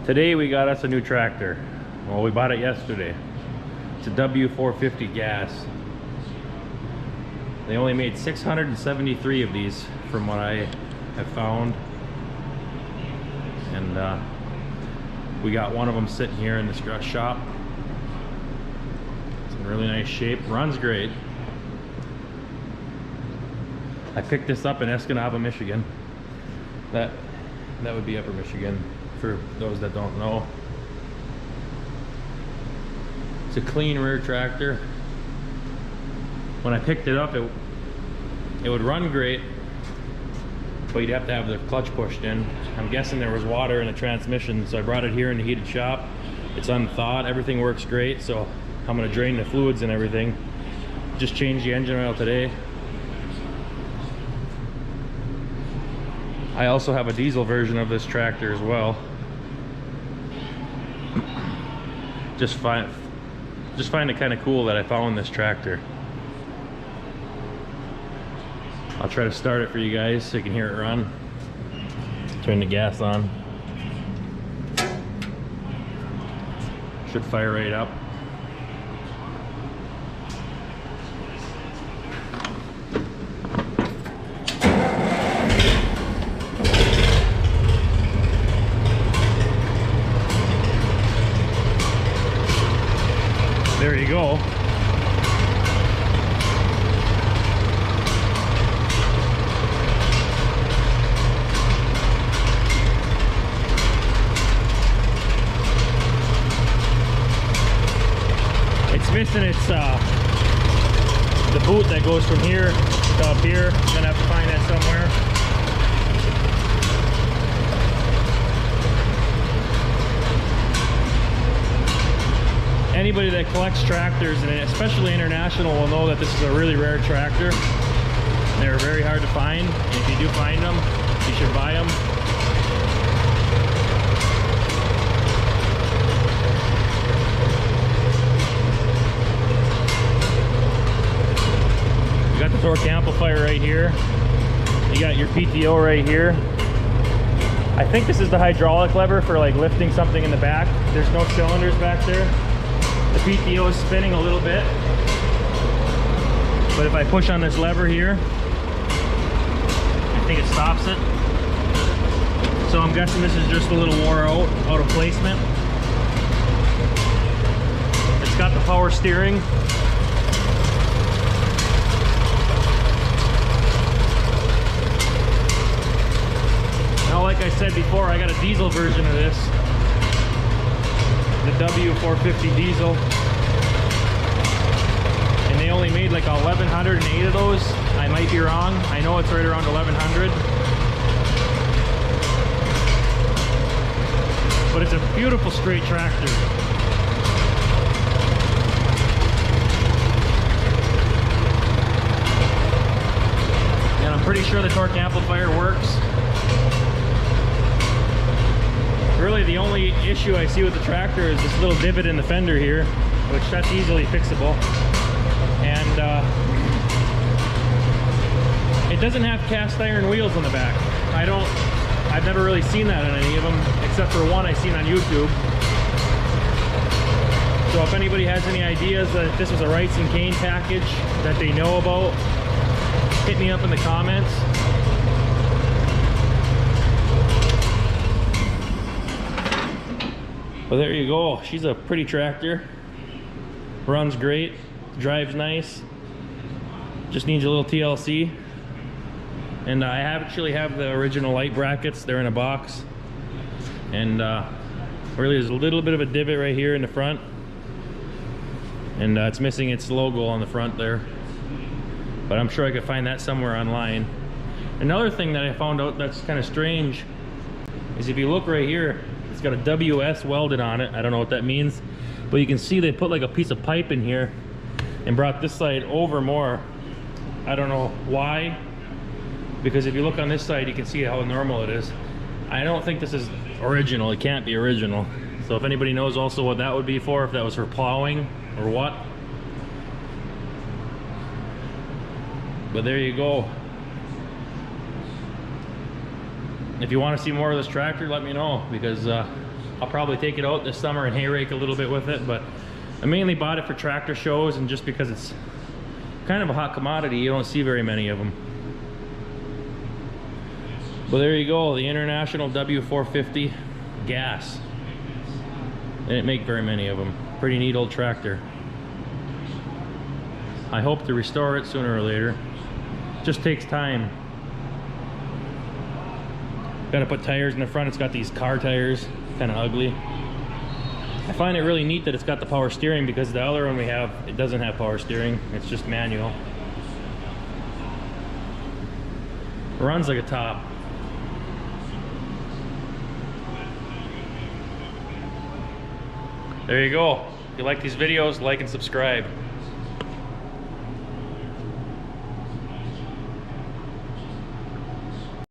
Today we got us a new tractor. Well, we bought it yesterday. It's a W450 gas. They only made 673 of these from what I have found. And we got one of them sitting here in this shop. It's in really nice shape, runs great. I picked this up in Escanaba, Michigan. That would be Upper Michigan for those that don't know. It's a clean rear tractor. When I picked it up, it would run great, but you'd have to have the clutch pushed in. I'm guessing there was water in the transmission, so I brought it here in the heated shop. It's unthawed, everything works great, so I'm gonna drain the fluids and everything. Just changed the engine oil today. I also have a diesel version of this tractor as well. Just find it kind of cool that I found this tractor. I'll try to start it for you guys so you can hear it run. Turn the gas on. Should fire right up. There you go. It's missing the boot that goes from here to up here. I'm gonna have to find that somewhere. Anybody that collects tractors, and especially International, will know that this is a really rare tractor. They're very hard to find, and if you do find them, you should buy them. You got the torque amplifier right here. You got your PTO right here. I think this is the hydraulic lever for like lifting something in the back. There's no cylinders back there. The PTO is spinning a little bit, but if I push on this lever here, I think it stops it. So I'm guessing this is just a little wore out of placement. It's got the power steering. Now, like I said before, I got a diesel version of this. The W450 diesel, and they only made like 1,108 of those. I might be wrong. I know it's right around 1,100, but it's a beautiful straight tractor. And I'm pretty sure the torque amplifier works. Really, the only issue I see with the tractor is this little divot in the fender here, which that's easily fixable. And it doesn't have cast iron wheels on the back. I've never really seen that on any of them, except for one I seen on YouTube. So if anybody has any ideas that this was a Wrights and Kane package that they know about, hit me up in the comments. Well, there you go. She's a pretty tractor. Runs great. Drives nice. Just needs a little TLC. And I actually have the original light brackets. They're in a box. And really there's a little bit of a divot right here in the front. And it's missing its logo on the front there. But I'm sure I could find that somewhere online. Another thing that I found out that's kind of strange is if you look right here, it's got a WS welded on it. I don't know what that means, but you can see they put like a piece of pipe in here and brought this side over more. I don't know why, because if you look on this side, you can see how normal it is. I don't think this is original. It can't be original. So if anybody knows also what that would be for, if that was for plowing or what. But there you go. If you want to see more of this tractor, let me know, because I'll probably take it out this summer and hay rake a little bit with it, but I mainly bought it for tractor shows and just because it's kind of a hot commodity. You don't see very many of them. Well, there you go, the International W450 gas. They didn't make very many of them. Pretty neat old tractor. I hope to restore it sooner or later. Just takes time. Got to put tires in the front. It's got these car tires, kind of ugly. I find it really neat that it's got the power steering because the other one we have, it doesn't have power steering. It's just manual. It runs like a top. There you go. If you like these videos, like and subscribe.